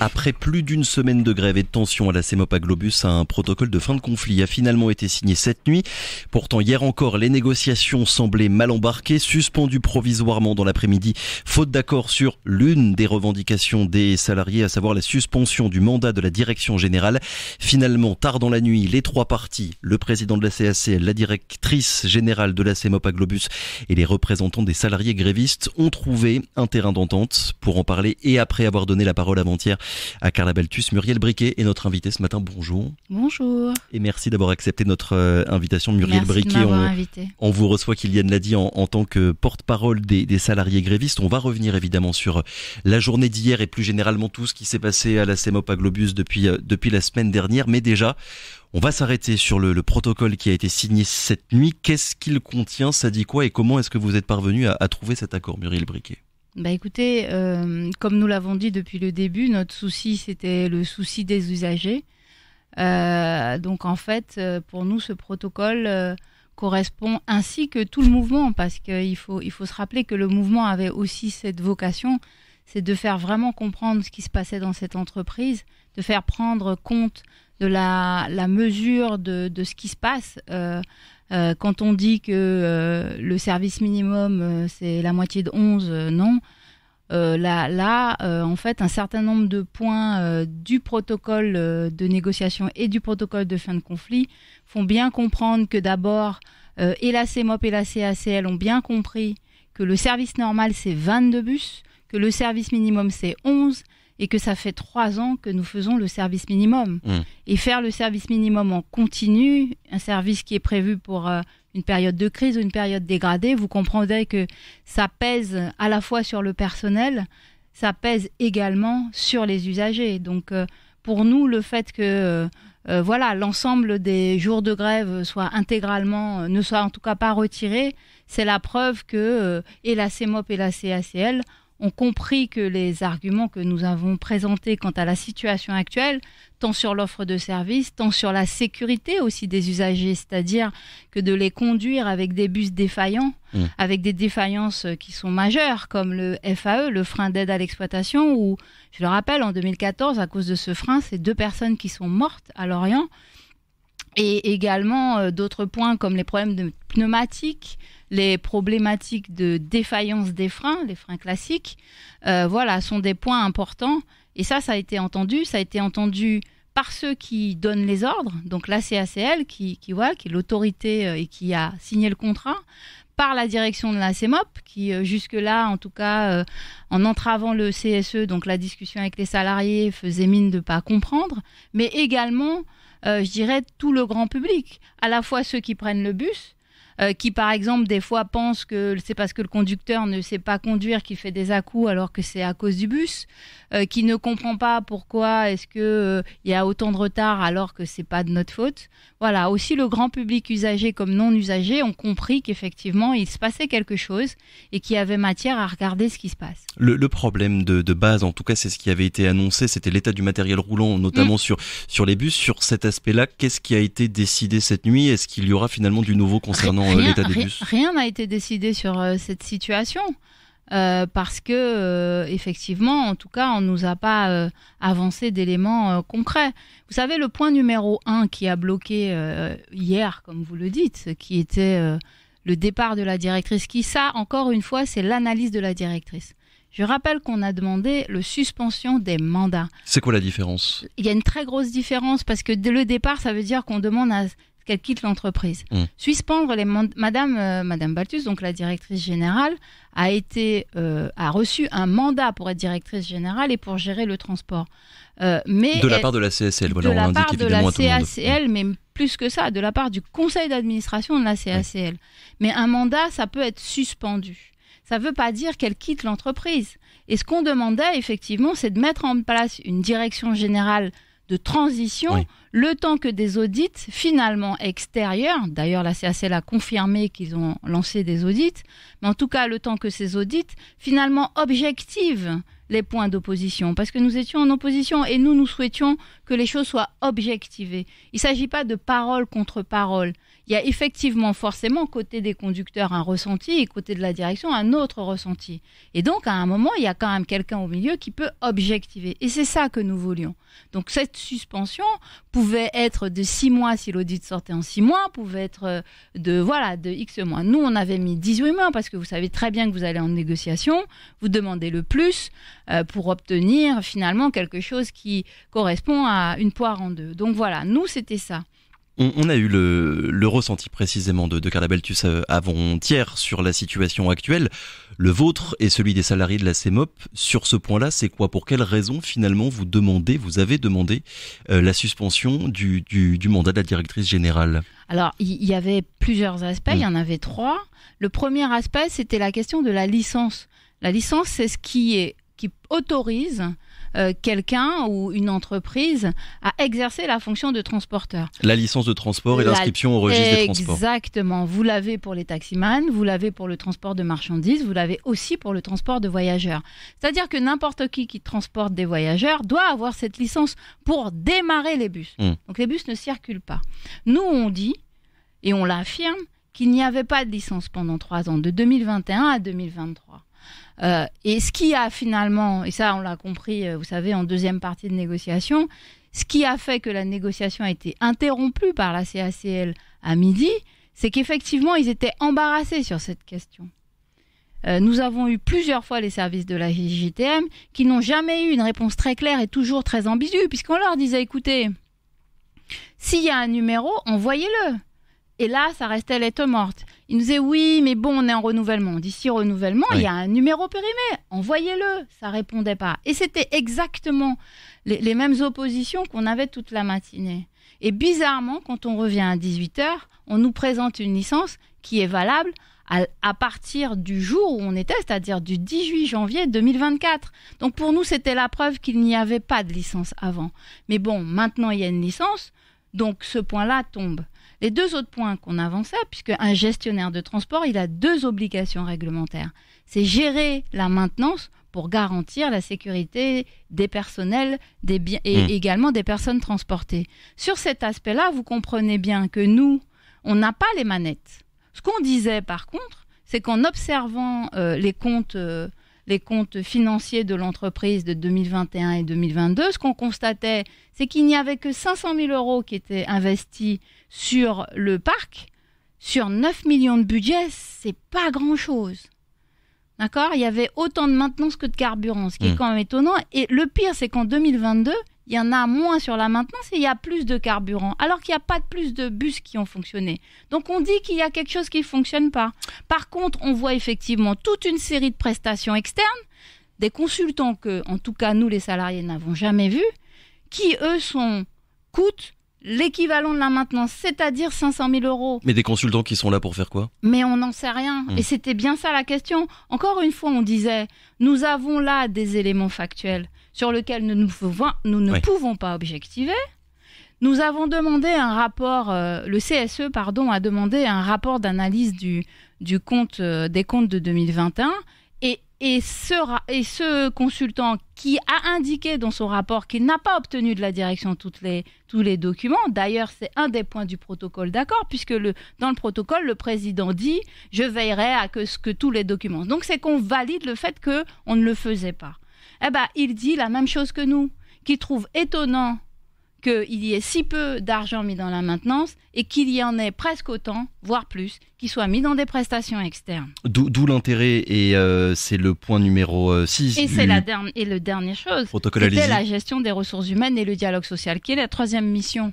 Après plus d'une semaine de grève et de tension à la CEMOP à Globus, un protocole de fin de conflit a finalement été signé cette nuit. Pourtant, hier encore, les négociations semblaient mal embarquées, suspendues provisoirement dans l'après-midi, faute d'accord sur l'une des revendications des salariés, à savoir la suspension du mandat de la direction générale. Finalement, tard dans la nuit, les trois parties, le président de la CACL, la directrice générale de la CEMOP à Globus et les représentants des salariés grévistes ont trouvé un terrain d'entente. Pour en parler et après avoir donné la parole avant-hier à Carla Balthus, Muriel Briquet est notre invitée ce matin. Bonjour. Bonjour. Et merci d'avoir accepté notre invitation, Muriel merci Briquet. De m'avoir invité. On vous reçoit, Kylian l'a dit, en tant que porte-parole des salariés grévistes. On va revenir évidemment sur la journée d'hier et plus généralement tout ce qui s'est passé à la CEMOP à Globus depuis la semaine dernière. Mais déjà, on va s'arrêter sur le protocole qui a été signé cette nuit. Qu'est-ce qu'il contient? Ça dit quoi? Et comment est-ce que vous êtes parvenu à trouver cet accord, Muriel Briquet? Écoutez, comme nous l'avons dit depuis le début, notre souci, c'était le souci des usagers. Donc en fait, pour nous, ce protocole correspond ainsi que tout le mouvement, parce qu'il faut se rappeler que le mouvement avait aussi cette vocation, c'est de faire vraiment comprendre ce qui se passait dans cette entreprise, de faire prendre compte de la mesure de ce qui se passe. Quand on dit que le service minimum, c'est la moitié de 11, non. En fait, un certain nombre de points du protocole de négociation et du protocole de fin de conflit font bien comprendre que d'abord, et la CEMOP et la CACL ont bien compris que le service normal, c'est 22 bus, que le service minimum, c'est 11, et que ça fait 3 ans que nous faisons le service minimum. Et faire le service minimum en continu, un service qui est prévu pour une période de crise ou une période dégradée, vous comprendrez que ça pèse à la fois sur le personnel, ça pèse également sur les usagers. Donc pour nous, le fait que l'ensemble des jours de grève ne soit en tout cas pas retirés, c'est la preuve que et la CEMOP et la CACL ont compris que les arguments que nous avons présentés quant à la situation actuelle, tant sur l'offre de services, tant sur la sécurité aussi des usagers, c'est-à-dire que de les conduire avec des bus défaillants, avec des défaillances qui sont majeures, comme le FAE, le frein d'aide à l'exploitation, où, je le rappelle, en 2014, à cause de ce frein, c'est 2 personnes qui sont mortes à Lorient. Et également d'autres points comme les problèmes de pneumatiques, les problématiques de défaillance des freins, les freins classiques, sont des points importants. Et ça a été entendu. Ça a été entendu par ceux qui donnent les ordres, donc la CACL, qui est l'autorité et qui a signé le contrat, par la direction de la CEMOP, qui jusque-là, en tout cas, en entravant le CSE, donc la discussion avec les salariés, faisait mine de ne pas comprendre, mais également, je dirais, tout le grand public, à la fois ceux qui prennent le bus, qui par exemple des fois pensent que c'est parce que le conducteur ne sait pas conduire qu'il fait des à-coups alors que c'est à cause du bus, qui ne comprend pas pourquoi est-ce que il y a autant de retard alors que c'est pas de notre faute. Voilà, aussi le grand public usagé comme non usagé ont compris qu'effectivement il se passait quelque chose et qu'il y avait matière à regarder ce qui se passe. Le problème de base, en tout cas c'est ce qui avait été annoncé, c'était l'état du matériel roulant, notamment sur les bus. Sur cet aspect-là, qu'est-ce qui a été décidé cette nuit? Est-ce qu'il y aura finalement du nouveau concernant l'état des bus? Rien n'a été décidé sur cette situation. Parce que effectivement, en tout cas, on nous a pas avancé d'éléments concrets. Vous savez, le point numéro 1 qui a bloqué hier, comme vous le dites, qui était le départ de la directrice, encore une fois, c'est l'analyse de la directrice. Je rappelle qu'on a demandé le suspension des mandats. C'est quoi la différence? Il y a une très grosse différence parce que dès le départ, ça veut dire qu'on demande à qu'elle quitte l'entreprise. Suspendre les Madame Balthus, donc la directrice générale, a reçu un mandat pour être directrice générale et pour gérer le transport. Mais de la part de la CACL, voilà, de on la l'indique part de évidemment la à tout le monde. CACL, mais plus que ça, de la part du conseil d'administration de la CACL. Mais un mandat, ça peut être suspendu. Ça ne veut pas dire qu'elle quitte l'entreprise. Et ce qu'on demandait, effectivement, c'est de mettre en place une direction générale de transition, le temps que des audits finalement extérieurs, d'ailleurs la CACL a confirmé qu'ils ont lancé des audits, mais en tout cas le temps que ces audits finalement objectivent les points d'opposition, parce que nous étions en opposition et nous souhaitions que les choses soient objectivées. Il ne s'agit pas de parole contre parole. Il y a effectivement forcément côté des conducteurs un ressenti et côté de la direction un autre ressenti. Et donc à un moment, il y a quand même quelqu'un au milieu qui peut objectiver. Et c'est ça que nous voulions. Donc cette suspension pouvait être de 6 mois si l'audit sortait en 6 mois, pouvait être de X mois. Nous, on avait mis 18 mois parce que vous savez très bien que vous allez en négociation, vous demandez le plus pour obtenir finalement quelque chose qui correspond à une poire en deux. Donc voilà, nous c'était ça. On a eu le ressenti précisément de Carla Beltus avant-hier sur la situation actuelle. Le vôtre et celui des salariés de la CEMOP, sur ce point-là, c'est quoi? Pour quelles raisons finalement vous avez demandé la suspension du mandat de la directrice générale? Alors, il y avait plusieurs aspects, il y en avait 3. Le premier aspect, c'était la question de la licence. La licence, c'est ce qui autorise quelqu'un ou une entreprise à exercer la fonction de transporteur. La licence de transport et l'inscription au registre des transports. Exactement. Vous l'avez pour les taximans, vous l'avez pour le transport de marchandises, vous l'avez aussi pour le transport de voyageurs. C'est-à-dire que n'importe qui transporte des voyageurs doit avoir cette licence pour démarrer les bus. Donc les bus ne circulent pas. Nous, on dit, et on l'affirme, qu'il n'y avait pas de licence pendant 3 ans, de 2021 à 2023. Et ce qui a finalement, et ça on l'a compris, vous savez, en deuxième partie de négociation, ce qui a fait que la négociation a été interrompue par la CACL à midi, c'est qu'effectivement ils étaient embarrassés sur cette question. Nous avons eu plusieurs fois les services de la JTM qui n'ont jamais eu une réponse très claire et toujours très ambiguë, puisqu'on leur disait, écoutez, s'il y a un numéro, envoyez-le. Et là, ça restait lettre morte. Il nous disait, oui, mais bon, on est en renouvellement. On dit, si renouvellement, il y a un numéro périmé, envoyez-le. Ça répondait pas. Et c'était exactement les mêmes oppositions qu'on avait toute la matinée. Et bizarrement, quand on revient à 18h, on nous présente une licence qui est valable à partir du jour où on était, c'est-à-dire du 18 janvier 2024. Donc pour nous, c'était la preuve qu'il n'y avait pas de licence avant. Mais bon, maintenant, il y a une licence, donc ce point-là tombe. Les 2 autres points qu'on avançait, puisque un gestionnaire de transport, il a 2 obligations réglementaires. C'est gérer la maintenance pour garantir la sécurité des personnels, des biens et également des personnes transportées. Sur cet aspect-là, vous comprenez bien que nous, on n'a pas les manettes. Ce qu'on disait par contre, c'est qu'en observant les comptes financiers de l'entreprise de 2021 et 2022, ce qu'on constatait, c'est qu'il n'y avait que 500 000 € qui étaient investis sur le parc. Sur 9 millions de budget, c'est pas grand-chose. D'accord ? Il y avait autant de maintenance que de carburant, ce qui est quand même étonnant. Et le pire, c'est qu'en 2022, il y en a moins sur la maintenance et il y a plus de carburant, alors qu'il n'y a pas plus de bus qui ont fonctionné. Donc on dit qu'il y a quelque chose qui ne fonctionne pas. Par contre, on voit effectivement toute une série de prestations externes, des consultants que, en tout cas, nous les salariés n'avons jamais vus, qui eux coûtent l'équivalent de la maintenance, c'est-à-dire 500 000 €. Mais des consultants qui sont là pour faire quoi? Mais on n'en sait rien. Et c'était bien ça la question. Encore une fois, on disait, nous avons là des éléments factuels sur lesquels nous ne pouvons pas objectiver. Nous avons demandé un rapport, le CSE, a demandé un rapport d'analyse des comptes de 2021. Et ce consultant qui a indiqué dans son rapport qu'il n'a pas obtenu de la direction tous les documents, d'ailleurs c'est un des points du protocole d'accord, puisque dans le protocole, le président dit « je veillerai à ce que tous les documents ». Donc c'est qu'on valide le fait qu'on ne le faisait pas. Eh ben, il dit la même chose que nous, qui trouve étonnant qu'il y ait si peu d'argent mis dans la maintenance et qu'il y en ait presque autant, voire plus, qui soit mis dans des prestations externes. D'où l'intérêt, et c'est le point numéro 6 et le dernière chose, c'était la gestion des ressources humaines et le dialogue social, qui est la 3e mission.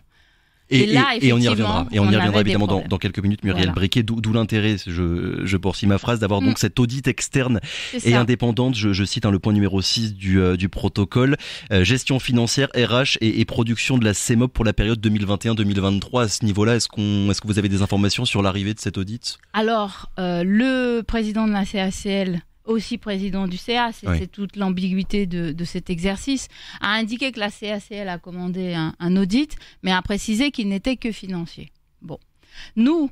Et on y reviendra. Et on y reviendra évidemment dans quelques minutes, Muriel Briquet. D'où l'intérêt, je poursuis ma phrase, d'avoir donc cet audit externe et indépendante. Je cite le point numéro 6 du protocole. Gestion financière, RH et production de la CEMOP pour la période 2021-2023. À ce niveau-là, est-ce que vous avez des informations sur l'arrivée de cet audit? Alors, le président de la CACL, aussi président du CA, c'est toute l'ambiguïté de cet exercice, a indiqué que la CACL a commandé un audit, mais a précisé qu'il n'était que financier. Bon. Nous,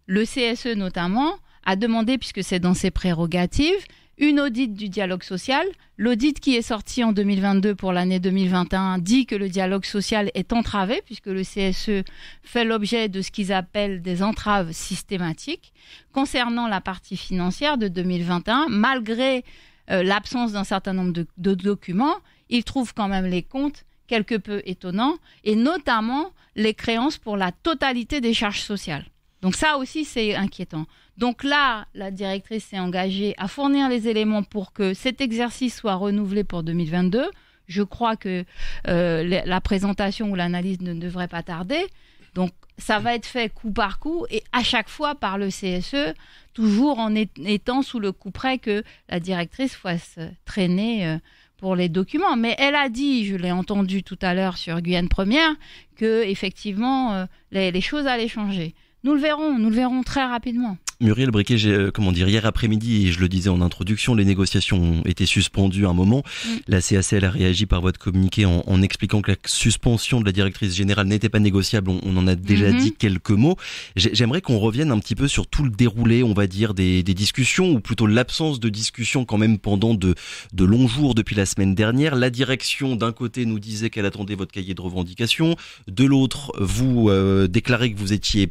le CSE notamment, a demandé, puisque c'est dans ses prérogatives, une audite du dialogue social. L'audit qui est sorti en 2022 pour l'année 2021 dit que le dialogue social est entravé puisque le CSE fait l'objet de ce qu'ils appellent des entraves systématiques. Concernant la partie financière de 2021, malgré l'absence d'un certain nombre de documents, ils trouvent quand même les comptes quelque peu étonnants et notamment les créances pour la totalité des charges sociales. Donc ça aussi, c'est inquiétant. Donc là, la directrice s'est engagée à fournir les éléments pour que cet exercice soit renouvelé pour 2022. Je crois que la présentation ou l'analyse ne devrait pas tarder. Donc ça va être fait coup par coup et à chaque fois par le CSE, toujours en étant sous le couperet que la directrice fasse traîner pour les documents. Mais elle a dit, je l'ai entendu tout à l'heure sur Guyane Première, que effectivement les choses allaient changer. Nous le verrons très rapidement. Muriel Briquet, hier après-midi, et je le disais en introduction, les négociations ont été suspendues un moment. La CACL a réagi par voie de communiqué en expliquant que la suspension de la directrice générale n'était pas négociable. On en a déjà dit quelques mots. J'aimerais qu'on revienne un petit peu sur tout le déroulé, on va dire, des discussions, ou plutôt l'absence de discussion quand même pendant de longs jours depuis la semaine dernière. La direction, d'un côté, nous disait qu'elle attendait votre cahier de revendications. De l'autre, vous déclarez que vous étiez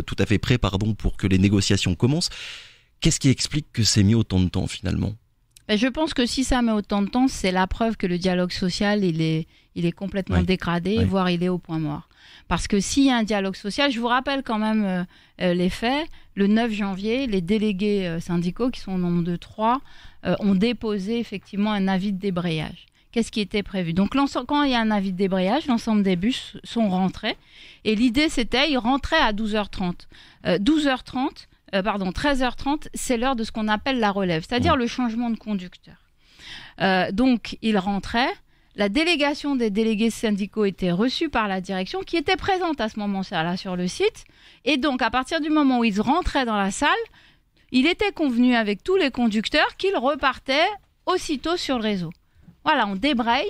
tout à fait prêt, pour que les négociations commence. Qu'est-ce qui explique que c'est mis autant de temps finalement ? Je pense que si ça met autant de temps, c'est la preuve que le dialogue social il est complètement dégradé, voire il est au point mort. Parce que s'il y a un dialogue social, je vous rappelle quand même les faits, le 9 janvier, les délégués syndicaux, qui sont au nombre de 3, ont déposé effectivement un avis de débrayage. Qu'est-ce qui était prévu ? Donc quand il y a un avis de débrayage, l'ensemble des bus sont rentrés. Et l'idée c'était, ils rentraient à 12h30. 13h30, c'est l'heure de ce qu'on appelle la relève, c'est-à-dire le changement de conducteur. Donc, ils rentraient. La délégation des délégués syndicaux était reçue par la direction qui était présente à ce moment-là sur le site. Et donc, à partir du moment où ils rentraient dans la salle, il était convenu avec tous les conducteurs qu'ils repartaient aussitôt sur le réseau. Voilà, on débraye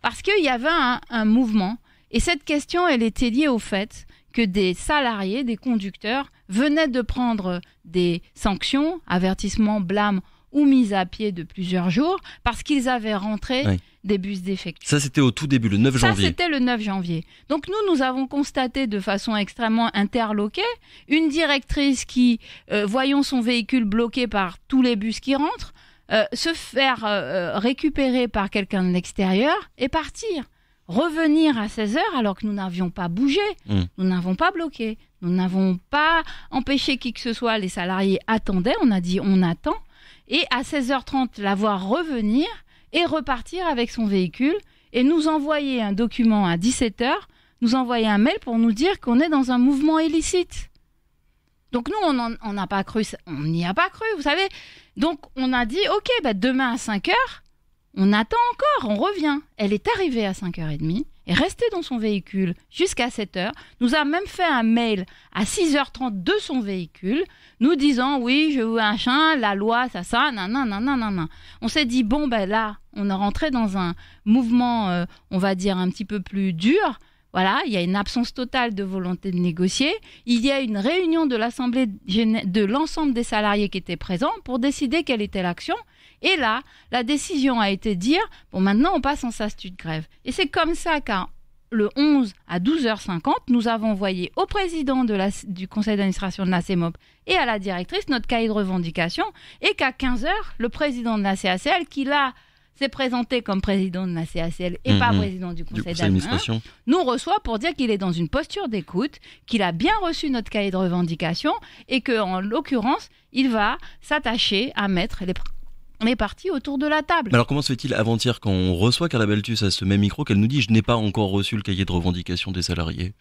parce qu'il y avait un mouvement. Et cette question, elle était liée au fait que des salariés, des conducteurs, venaient de prendre des sanctions, avertissements, blâmes ou mises à pied de plusieurs jours parce qu'ils avaient rentré des bus défectueux. Ça, c'était au tout début, le 9 janvier. Ça, c'était le 9 janvier. Donc nous avons constaté de façon extrêmement interloquée une directrice qui, voyant son véhicule bloqué par tous les bus qui rentrent, se faire récupérer par quelqu'un de l'extérieur et partir. Revenir à 16h alors que nous n'avions pas bougé, nous n'avons pas bloqué, nous n'avons pas empêché qui que ce soit, les salariés attendaient, on a dit on attend, et à 16h30 la voir revenir et repartir avec son véhicule et nous envoyer un document à 17h, nous envoyer un mail pour nous dire qu'on est dans un mouvement illicite. Donc nous, on n'a pas cru, on n'y a pas cru, vous savez. Donc on a dit ok, demain à 5h, on attend encore, on revient. Elle est arrivée à 5h30, est restée dans son véhicule jusqu'à 7h, nous a même fait un mail à 6h30 de son véhicule, nous disant oui, je veux un chien, la loi, ça, nanana. On s'est dit là, on est rentré dans un mouvement, on va dire un petit peu plus dur. Voilà, il y a une absence totale de volonté de négocier. Il y a une réunion de l'Assemblée de l'ensemble des salariés qui étaient présents pour décider quelle était l'action. Et là, la décision a été de dire, maintenant on passe en statut de grève. Et c'est comme ça qu'à le 11 à 12h50, nous avons envoyé au président du conseil d'administration de la CEMOP et à la directrice notre cahier de revendication. Et qu'à 15h, le président de la CACL, qui là s'est présenté comme président de la CACL et pas président du conseil d'administration, nous reçoit pour dire qu'il est dans une posture d'écoute, qu'il a bien reçu notre cahier de revendication et qu'en l'occurrence, il va s'attacher à mettre les partis autour de la table. Mais alors comment se fait-il avant-hier quand on reçoit Carla Beltus à ce même micro qu'elle nous dit « je n'ai pas encore reçu le cahier de revendication des salariés » ?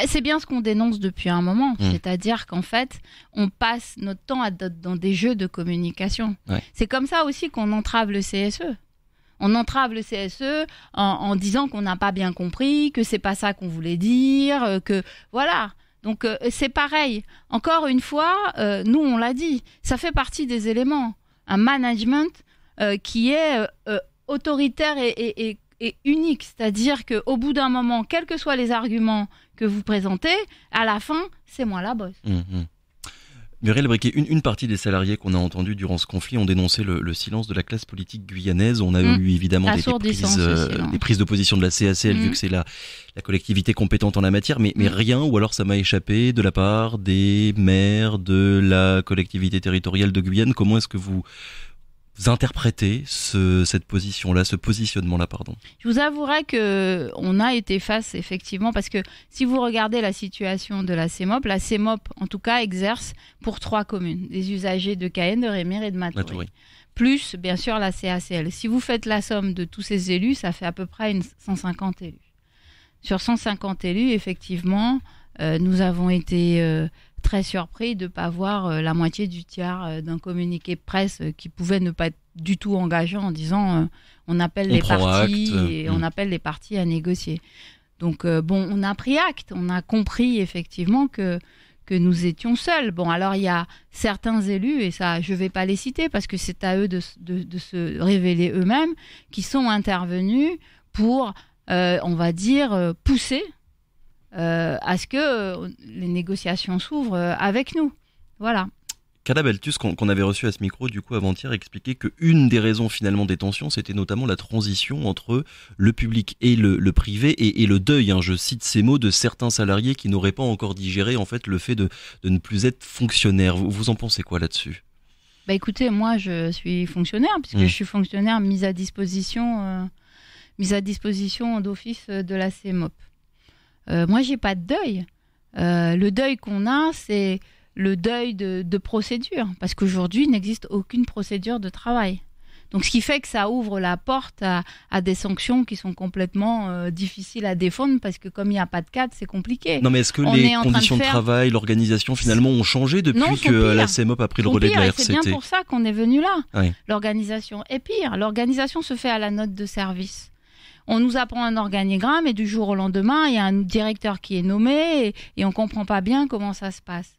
C'est bien ce qu'on dénonce depuis un moment, c'est-à-dire qu'en fait, on passe notre temps dans des jeux de communication. C'est comme ça aussi qu'on entrave le CSE. On entrave le CSE en disant qu'on n'a pas bien compris, que c'est pas ça qu'on voulait dire, que voilà. Donc c'est pareil. Encore une fois, nous on l'a dit, ça fait partie des éléments. Un management qui est autoritaire et unique, c'est-à-dire qu'au bout d'un moment, quels que soient les arguments que vous présentez, à la fin, c'est moi la bosse. Muriel Briquet, une partie des salariés qu'on a entendus durant ce conflit ont dénoncé le silence de la classe politique guyanaise. On a eu évidemment des prises de position de la CACL, vu que c'est la collectivité compétente en la matière, mais rien, ou alors ça m'a échappé, de la part des maires de la collectivité territoriale de Guyane. Comment est-ce que vous interprétez cette position-là, ce positionnement-là, pardon? Je vous avouerai qu'on a été face, effectivement, parce que si vous regardez la situation de la CEMOP, en tout cas, exerce pour 3 communes, des usagers de Cayenne, de Rémire et de Matoury. Plus, bien sûr, la CACL. Si vous faites la somme de tous ces élus, ça fait à peu près 150 élus. Sur 150 élus, effectivement, nous avons été très surpris de ne pas voir la moitié du tiers d'un communiqué de presse qui pouvait ne pas être du tout engageant en disant on appelle les parties et on appelle les parties à négocier. Donc on a pris acte, on a compris effectivement que nous étions seuls. Bon, alors il y a certains élus, et ça je ne vais pas les citer parce que c'est à eux de se révéler eux-mêmes, qui sont intervenus pour, on va dire, pousser à ce que les négociations s'ouvrent avec nous. Voilà. Carla Beltus, qu'on avait reçu à ce micro du coup avant-hier, expliquait qu'une des raisons finalement des tensions, c'était notamment la transition entre le public et le privé et le deuil, je cite ces mots, de certains salariés qui n'auraient pas encore digéré en fait le fait de ne plus être fonctionnaire. Vous en pensez quoi là-dessus? Écoutez, moi je suis fonctionnaire puisque je suis fonctionnaire mise à disposition d'office de la CEMOP. Moi, j'ai pas de deuil. Le deuil qu'on a, c'est le deuil de procédure, parce qu'aujourd'hui, il n'existe aucune procédure de travail. Donc, ce qui fait que ça ouvre la porte à des sanctions qui sont complètement difficiles à défendre, parce que comme il n'y a pas de cadre, c'est compliqué. Non, mais est-ce que les conditions de travail, l'organisation, finalement, ont changé depuis que la CEMOP a pris le relais de la RCT? C'est bien pour ça qu'on est venu là. Oui. L'organisation est pire. L'organisation se fait à la note de service. On nous apprend un organigramme et du jour au lendemain, il y a un directeur qui est nommé et on ne comprend pas bien comment ça se passe.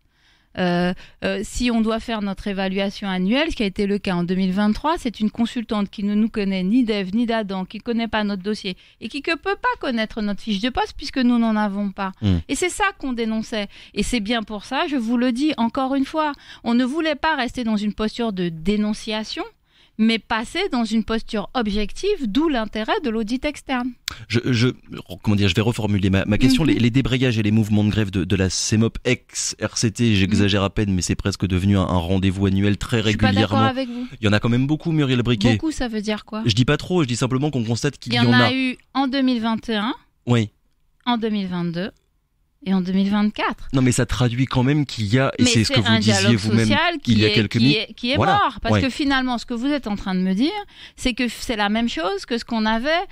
Si on doit faire notre évaluation annuelle, ce qui a été le cas en 2023, c'est une consultante qui ne nous connaît ni d'Ève ni d'Adam, qui ne connaît pas notre dossier et qui ne peut pas connaître notre fiche de poste puisque nous n'en avons pas. Et c'est ça qu'on dénonçait. Et c'est bien pour ça, je vous le dis encore une fois, on ne voulait pas rester dans une posture de dénonciation, mais passer dans une posture objective, d'où l'intérêt de l'audit externe. Je vais reformuler ma question. Les débrayages et les mouvements de grève de la CEMOP ex-RCT, j'exagère à peine, mais c'est presque devenu un rendez-vous annuel très régulièrement. Je suis pas d'accord avec vous. Il y en a quand même beaucoup, Muriel Briquet. Beaucoup, ça veut dire quoi? Je dis pas trop, je dis simplement qu'on constate qu'il y en a. Il y en a eu en 2021, en 2022... et en 2024. Non, mais ça traduit quand même qu'il y a, et c'est ce que vous disiez vous-même il y a quelques minutes, qui est mort. Parce que finalement, ce que vous êtes en train de me dire, c'est que c'est la même chose que ce qu'on avait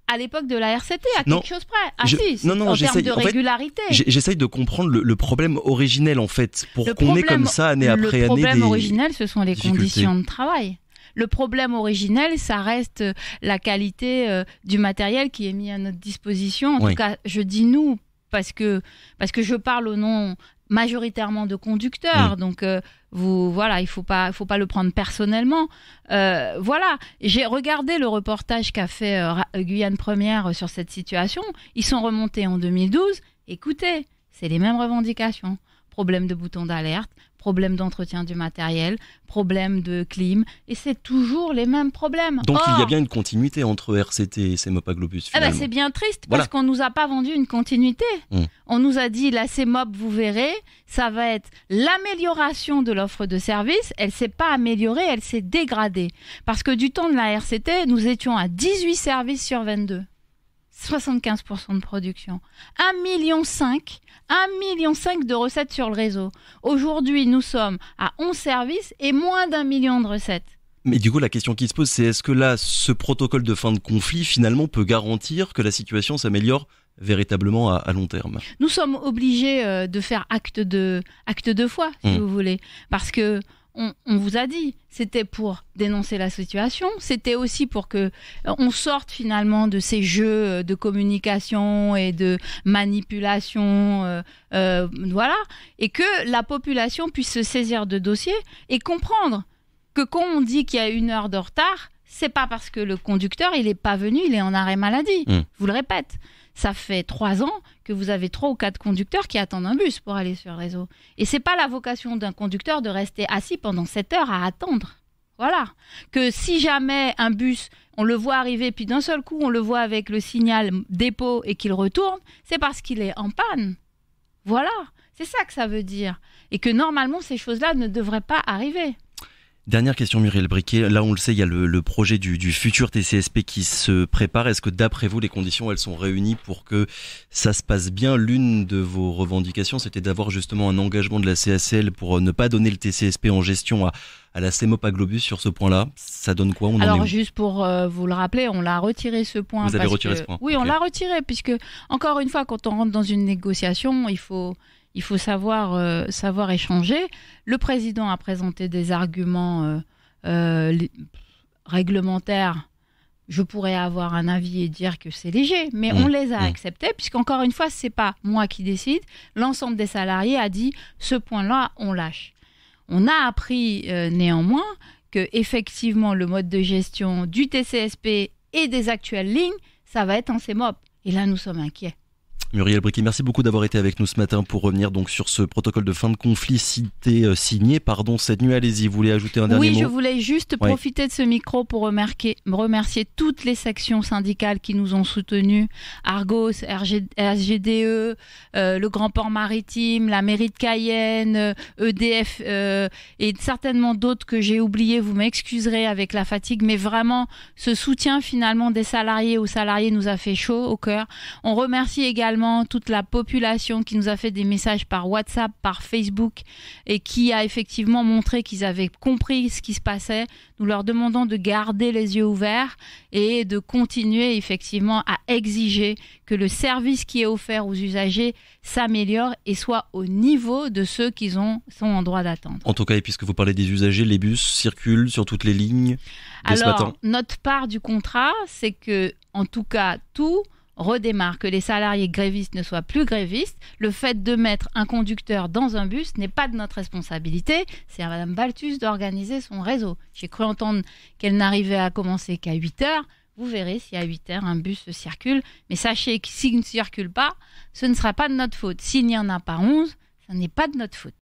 à l'époque de la RCT, quelque chose près. En termes de régularité. J'essaye de comprendre le problème originel, en fait, pour qu'on ait comme ça, année après année, Le problème originel, ce sont les conditions de travail. Le problème originel, ça reste la qualité du matériel qui est mis à notre disposition. En tout cas, je dis nous, parce que je parle au nom majoritairement de conducteurs, donc il faut pas le prendre personnellement. J'ai regardé le reportage qu'a fait Guyane Première sur cette situation. Ils sont remontés en 2012. Écoutez, c'est les mêmes revendications. Problème de bouton d'alerte, problème d'entretien du matériel, problème de clim, et c'est toujours les mêmes problèmes. Donc il y a bien une continuité entre RCT et CEMOP Globus, finalement. C'est bien triste, parce qu'on ne nous a pas vendu une continuité. On nous a dit, la CEMOP, vous verrez, ça va être l'amélioration de l'offre de service. Elle ne s'est pas améliorée, elle s'est dégradée. Parce que du temps de la RCT, nous étions à 18 services sur 22. 75% de production. 1,5 million de recettes sur le réseau. Aujourd'hui, nous sommes à 11 services et moins d'1 million de recettes. Mais du coup, la question qui se pose, c'est est-ce que là, ce protocole de fin de conflit, finalement, peut garantir que la situation s'améliore véritablement à long terme? Nous sommes obligés de faire acte de foi, si vous voulez. Parce que on vous a dit, c'était pour dénoncer la situation, c'était aussi pour que on sorte finalement de ces jeux de communication et de manipulation, et que la population puisse se saisir de dossiers et comprendre que quand on dit qu'il y a 1 heure de retard, c'est pas parce que le conducteur il est pas venu, il est en arrêt maladie. Je vous le répète. ça fait 3 ans que vous avez 3 ou 4 conducteurs qui attendent un bus pour aller sur le réseau. Et c'est pas la vocation d'un conducteur de rester assis pendant 7 heures à attendre. Voilà. Que si jamais un bus, on le voit arriver, puis d'un seul coup, on le voit avec le signal dépôt et qu'il retourne, c'est parce qu'il est en panne. Voilà. C'est ça que ça veut dire. Et que normalement, ces choses-là ne devraient pas arriver. Dernière question, Muriel Briquet. Là, on le sait, il y a le projet du futur TCSP qui se prépare. Est-ce que d'après vous, les conditions, elles sont réunies pour que ça se passe bien? L'une de vos revendications, c'était d'avoir justement un engagement de la CACL pour ne pas donner le TCSP en gestion à la CEMOP à Globus sur ce point-là. Ça donne quoi? Alors, juste pour vous le rappeler, on l'a retiré ce point. Vous avez retiré ce point? Oui, okay. On l'a retiré, puisque, encore une fois, quand on rentre dans une négociation, il faut savoir échanger. Le président a présenté des arguments réglementaires. Je pourrais avoir un avis et dire que c'est léger, mais on les a acceptés, puisqu'encore une fois, ce n'est pas moi qui décide. L'ensemble des salariés a dit, ce point-là, on lâche. On a appris néanmoins que effectivement le mode de gestion du TCSP et des actuelles lignes, ça va être en CEMOP. Et là, nous sommes inquiets. Muriel Briquet, merci beaucoup d'avoir été avec nous ce matin pour revenir donc sur ce protocole de fin de conflit signé cette nuit. Allez-y, vous voulez ajouter un dernier mot? Oui, je voulais juste profiter de ce micro pour remercier toutes les sections syndicales qui nous ont soutenus. Argos, SGDE, le Grand Port Maritime, la mairie de Cayenne, EDF et certainement d'autres que j'ai oubliés. Vous m'excuserez avec la fatigue, mais vraiment, ce soutien finalement des salariés aux salariés nous a fait chaud au cœur. On remercie également toute la population qui nous a fait des messages par WhatsApp, par Facebook et qui a effectivement montré qu'ils avaient compris ce qui se passait. Nous leur demandons de garder les yeux ouverts et de continuer effectivement à exiger que le service qui est offert aux usagers s'améliore et soit au niveau de ceux qui sont en droit d'attendre. En tout cas, et puisque vous parlez des usagers, les bus circulent sur toutes les lignes dès ce matin. Alors, notre part du contrat, c'est que, en tout cas, tout redémarre, que les salariés grévistes ne soient plus grévistes. Le fait de mettre un conducteur dans un bus n'est pas de notre responsabilité. C'est à Mme Balthus d'organiser son réseau. J'ai cru entendre qu'elle n'arrivait à commencer qu'à 8 heures. Vous verrez si à 8 heures un bus circule. Mais sachez que s'il ne circule pas, ce ne sera pas de notre faute. S'il n'y en a pas 11, ce n'est pas de notre faute.